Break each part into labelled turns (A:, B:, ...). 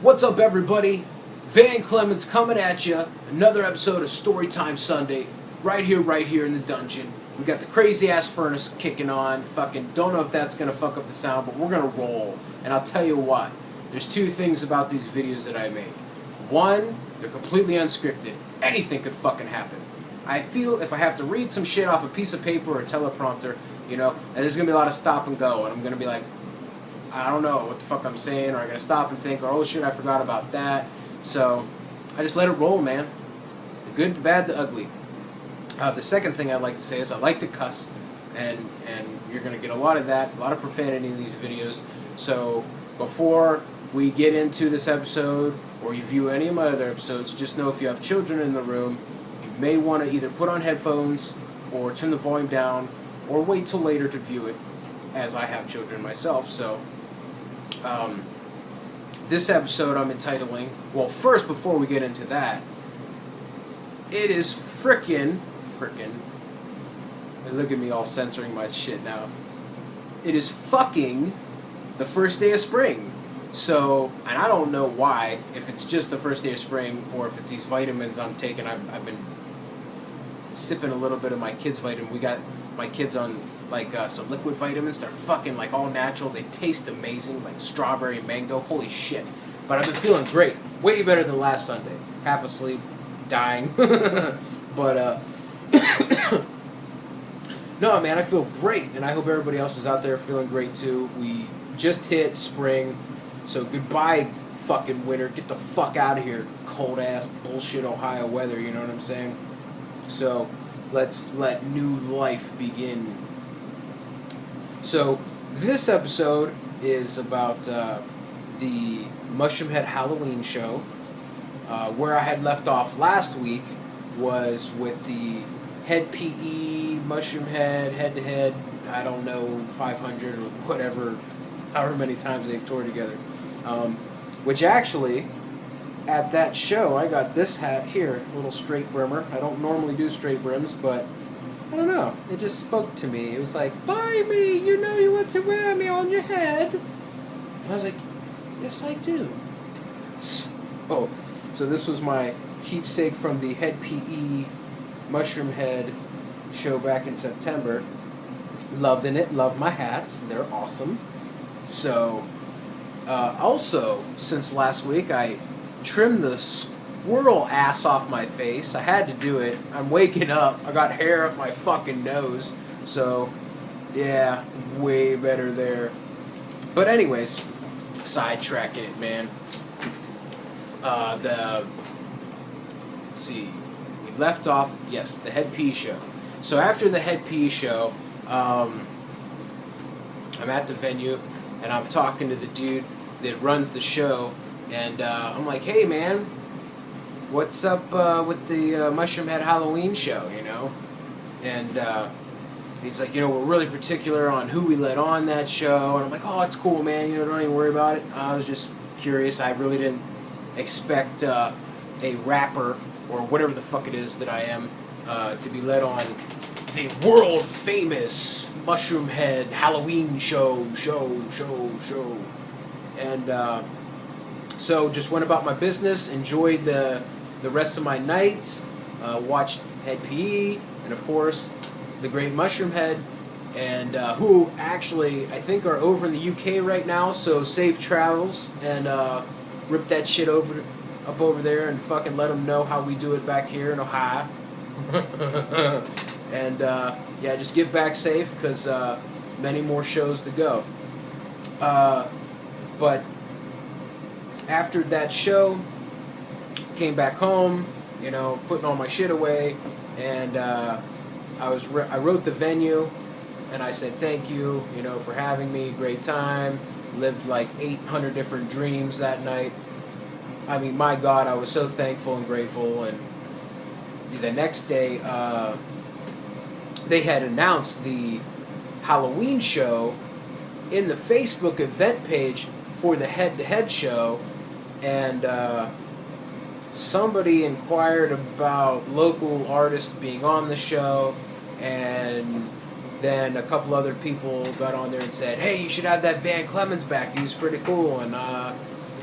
A: What's up, everybody? Van Clemens coming at you. Another episode of Storytime Sunday. Right here in the dungeon. We got the crazy ass furnace kicking on. Fucking don't know if that's gonna fuck up the sound, but we're gonna roll. And I'll tell you what. There's two things about these videos that I make. One, they're completely unscripted. Anything could fucking happen. I feel if I have to read some shit off a piece of paper or a teleprompter, and there's gonna be a lot of stop and go, and I'm gonna be like, I don't know what the fuck I'm saying, or I gotta stop and think, or oh shit, I forgot about that. So I just let it roll, man. The good, the bad, the ugly. The second thing I'd like to say is I like to cuss, and you're gonna get a lot of that, a lot of profanity in these videos. So before we get into this episode, or you view any of my other episodes, just know if you have children in the room, you may want to either put on headphones, or turn the volume down, or wait till later to view it, as I have children myself. So this episode I'm entitling, well, first, before we get into that, it is frickin', look at me all censoring my shit now, it is fucking the first day of spring. So, and I don't know why, if it's just the first day of spring, or if it's these vitamins I'm taking. I've been sipping a little bit of my kids' vitamin. We got my kids on some liquid vitamins. They're fucking like all natural. They taste amazing, like strawberry, mango. Holy shit! But I've been feeling great, way better than last Sunday. Half asleep, dying. But no, man, I feel great, and I hope everybody else is out there feeling great too. We just hit spring, so goodbye, fucking winter. Get the fuck out of here, cold ass bullshit Ohio weather. You know what I'm saying? So let's let new life begin. So this episode is about the Mushroomhead Halloween show. Where I had left off last week was with the Head PE, Mushroomhead, head-to-head, I don't know, 500 or whatever, however many times they've toured together. Which actually, at that show, I got this hat here, a little straight brimmer. I don't normally do straight brims, but I don't know. It just spoke to me. It was like, buy me, you know you want to wear me on your head. And I was like, yes, I do. So this was my keepsake from the Head PE Mushroomhead show back in September. Loving it. Love my hats. They're awesome. So, also, since last week, I trimmed the squirrel ass off my face. I had to do it. I'm waking up. I got hair up my fucking nose. So, yeah, way better there. But anyways, sidetracking it, man. Let's see, we left off, yes, the Head PE show. So after the Head PE show, I'm at the venue, and I'm talking to the dude that runs the show, and I'm like, hey man, what's up with the Mushroomhead Halloween show, And he's like, we're really particular on who we let on that show, and I'm like, oh, it's cool, man, don't even worry about it. I was just curious. I really didn't expect a rapper, or whatever the fuck it is that I am, to be let on the world famous Mushroomhead Halloween show. And so just went about my business, enjoyed the rest of my night, watched Head PE, and of course the great Mushroomhead, and who actually I think are over in the UK right now, so safe travels, and rip that shit up over there and fucking let them know how we do it back here in Ohio. And yeah, just get back safe, because many more shows to go. But after that show, came back home, putting all my shit away, and I wrote the venue, and I said thank you, for having me. Great time. Lived like 800 different dreams that night. I mean, my God, I was so thankful and grateful. And the next day, they had announced the Halloween show in the Facebook event page for the head-to-head show, and somebody inquired about local artists being on the show, and then a couple other people got on there and said, hey, you should have that Van Clemens back, he's pretty cool. And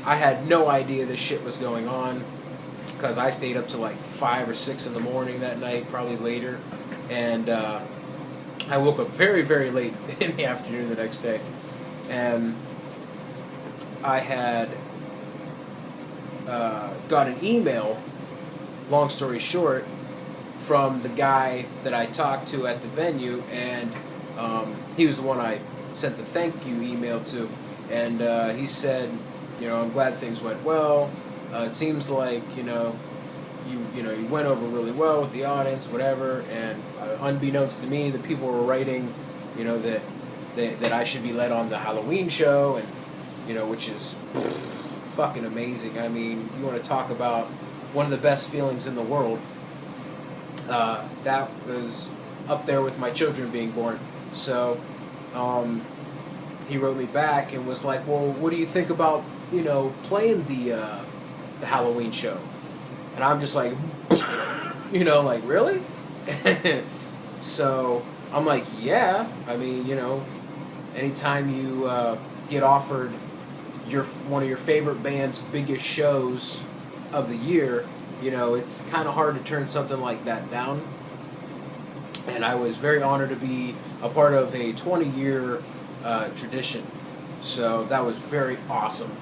A: I had no idea this shit was going on because I stayed up to like 5 or 6 in the morning that night, probably later, and I woke up very, very late in the afternoon the next day, and I had got an email, long story short, from the guy that I talked to at the venue, and he was the one I sent the thank you email to, and he said, I'm glad things went well. It seems like you went over really well with the audience, whatever. And unbeknownst to me, the people were writing, that I should be led on the Halloween show, and which is fucking amazing. I mean, you want to talk about one of the best feelings in the world. That was up there with my children being born. So he wrote me back and was like, well, what do you think about playing the Halloween show? And I'm just like, like, really? So I'm like, yeah. I mean, anytime you get offered one of your favorite band's biggest shows of the year, it's kind of hard to turn something like that down. And I was very honored to be a part of a 20-year tradition. So that was very awesome.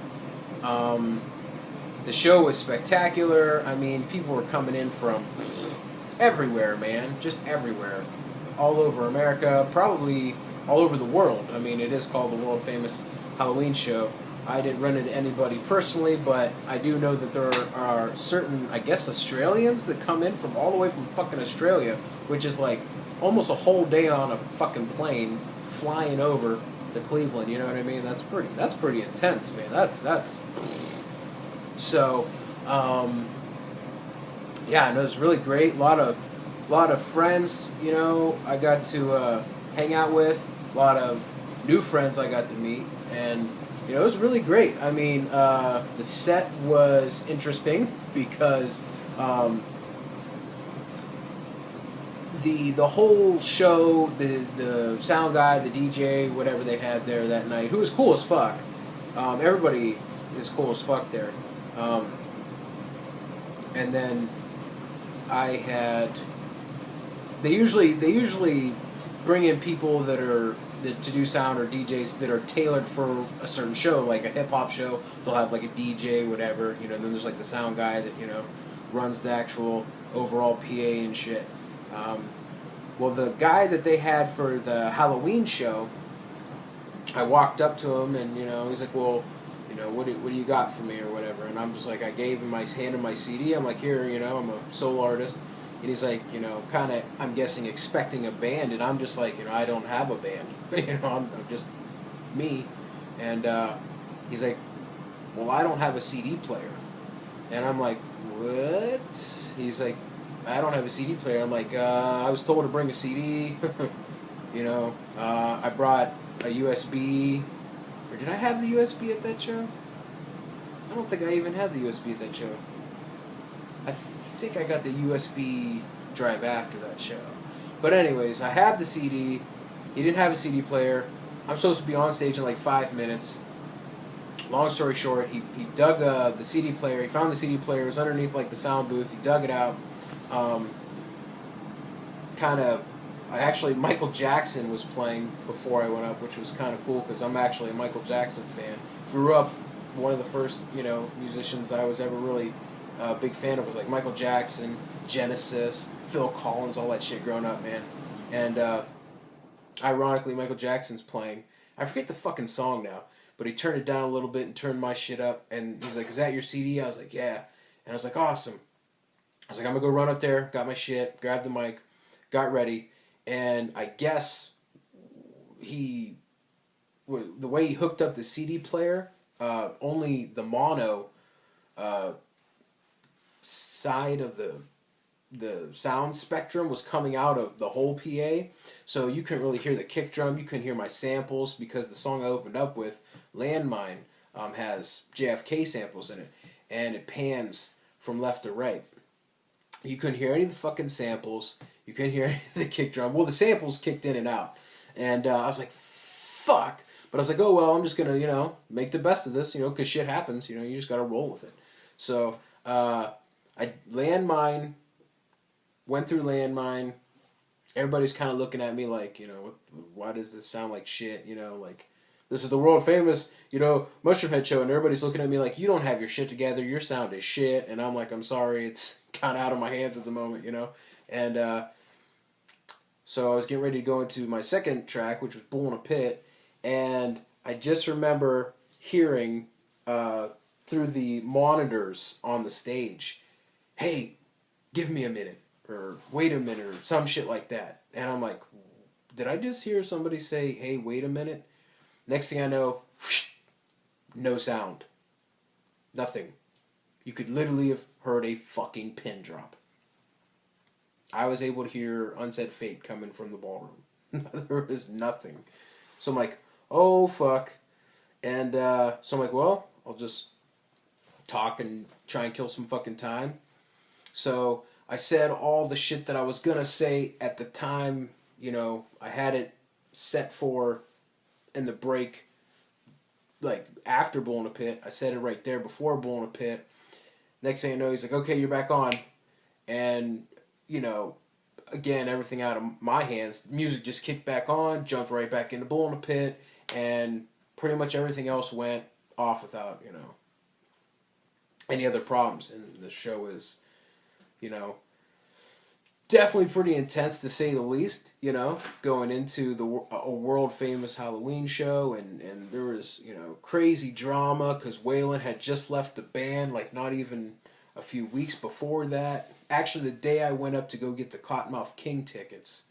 A: The show was spectacular. I mean, people were coming in from everywhere, man. Just everywhere. All over America, probably all over the world. I mean, it is called the world-famous Halloween show. I didn't run into anybody personally, but I do know that there are certain, I guess, Australians that come in from all the way from fucking Australia, which is like almost a whole day on a fucking plane flying over to Cleveland. You know what I mean? That's pretty intense, man. That's. So, yeah, and it was really great. A lot of friends, I got to hang out with. A lot of new friends I got to meet, and it was really great. I mean, the set was interesting because the whole show, the sound guy, the DJ, whatever they had there that night, who was cool as fuck. Everybody is cool as fuck there. And then I had. They usually bring in people that to do sound, or DJs that are tailored for a certain show, like a hip hop show. They'll have like a DJ, whatever. Then there's like the sound guy that runs the actual overall PA and shit. Well, the guy that they had for the Halloween show, I walked up to him and he's like, well, what do you got for me or whatever? And I'm just like, I gave him my CD. I'm like, here, I'm a solo artist. And he's like, kind of, I'm guessing, expecting a band. And I'm just like, I don't have a band. I'm just me. And he's like, well, I don't have a CD player. And I'm like, what? He's like, I don't have a CD player. I'm like, I was told to bring a CD. I brought a USB. Or did I have the USB at that show? I don't think I even had the USB at that show. I think I got the USB drive after that show. But anyways, I have the CD. He didn't have a CD player. I'm supposed to be on stage in like 5 minutes. Long story short, he dug the CD player. He found the CD player. It was underneath like the sound booth. He dug it out. Actually, Michael Jackson was playing before I went up, which was kind of cool because I'm actually a Michael Jackson fan. Grew up, one of the first, musicians I was ever really a big fan of was like Michael Jackson, Genesis, Phil Collins, all that shit growing up, man. And ironically, Michael Jackson's playing. I forget the fucking song now, but he turned it down a little bit and turned my shit up. And he's like, "Is that your CD?" I was like, "Yeah." And I was like, "Awesome." I was like, "I'm gonna go run up there." Got my shit, grabbed the mic, got ready. And I guess the way he hooked up the CD player, only the mono side of the sound spectrum was coming out of the whole PA, so you couldn't really hear the kick drum. You couldn't hear my samples because the song I opened up with, Landmine, has JFK samples in it, and it pans from left to right. You couldn't hear any of the fucking samples. You couldn't hear any of the kick drum. Well, the samples kicked in and out. And I was like, fuck. But I was like, oh, well, I'm just going to, make the best of this, because shit happens. You just got to roll with it. So I landmine, went through landmine. Everybody's kind of looking at me like, why does this sound like shit? Like, this is the world famous, Mushroomhead show. And everybody's looking at me like, you don't have your shit together. Your sound is shit. And I'm like, I'm sorry. It's kind of out of my hands at the moment, And so I was getting ready to go into my second track, which was Bull in a Pit. And I just remember hearing through the monitors on the stage, hey, give me a minute, or wait a minute, or some shit like that. And I'm like, did I just hear somebody say, hey, wait a minute? Next thing I know, no sound. Nothing. You could literally have heard a fucking pin drop. I was able to hear Unsaid Fate coming from the ballroom. There was nothing. So I'm like, oh, fuck. And so I'm like, well, I'll just talk and try and kill some fucking time. So I said all the shit that I was going to say at the time, I had it set for in the break, like after Bull in a Pit. I said it right there before Bull in a Pit. Next thing I know, he's like, okay, you're back on. And, again, everything out of my hands. Music just kicked back on, jumped right back into Bull in a Pit, and pretty much everything else went off without, any other problems. And the show is, definitely pretty intense to say the least, going into a world famous Halloween show, and there was, crazy drama because Waylon had just left the band, like not even a few weeks before that. Actually, the day I went up to go get the Cottonmouth King tickets,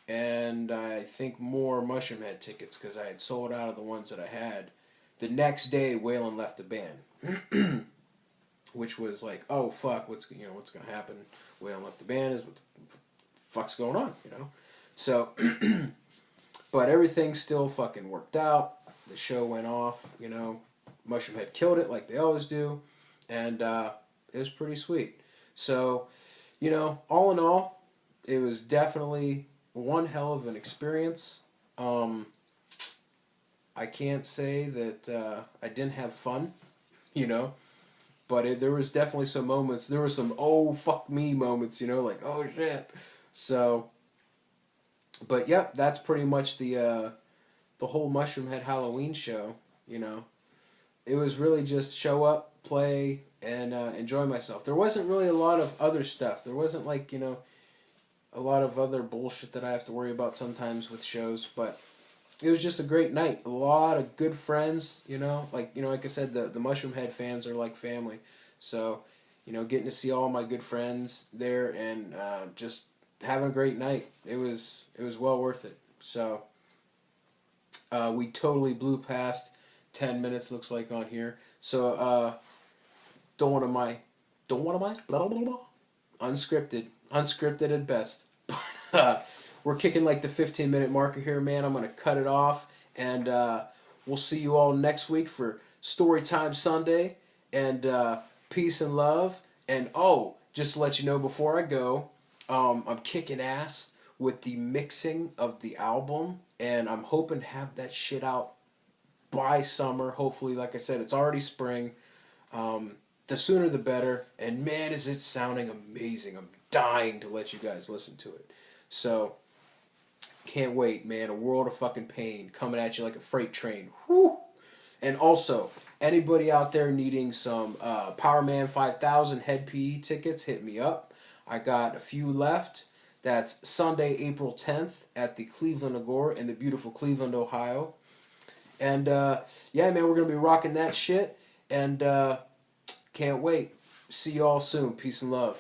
A: and I think more Mushroomhead tickets because I had sold out of the ones that I had. The next day, Waylon left the band. Which was like, oh fuck, what's gonna happen? Waylon left the band. Is what the fuck's going on? So, but everything still fucking worked out. The show went off. Mushroomhead killed it like they always do, and it was pretty sweet. So, all in all, it was definitely one hell of an experience. I can't say that I didn't have fun. But there was definitely some moments. There were some, oh, fuck me moments, like, oh, shit. So, but, yep, that's pretty much the whole Mushroomhead Halloween show, It was really just show up, play, and enjoy myself. There wasn't really a lot of other stuff. There wasn't, like, a lot of other bullshit that I have to worry about sometimes with shows, but it was just a great night. A lot of good friends, like I said, the Mushroomhead fans are like family. So, getting to see all my good friends there and just having a great night. It was well worth it. So, we totally blew past 10 minutes, looks like, on here. So, don't want to mind, blah, blah, blah, blah. Unscripted at best. But, we're kicking like the 15-minute marker here, man. I'm going to cut it off. And we'll see you all next week for Storytime Sunday. And peace and love. And just to let you know before I go, I'm kicking ass with the mixing of the album. And I'm hoping to have that shit out by summer. Hopefully, like I said, it's already spring. The sooner the better. And man, is it sounding amazing. I'm dying to let you guys listen to it. So, can't wait, man. A world of fucking pain coming at you like a freight train. Whew. And also, anybody out there needing some Powerman 5000 Head PE tickets, hit me up. I got a few left. That's Sunday, April 10th at the Cleveland Agora in the beautiful Cleveland, Ohio. And, yeah, man, we're going to be rocking that shit. And can't wait. See you all soon. Peace and love.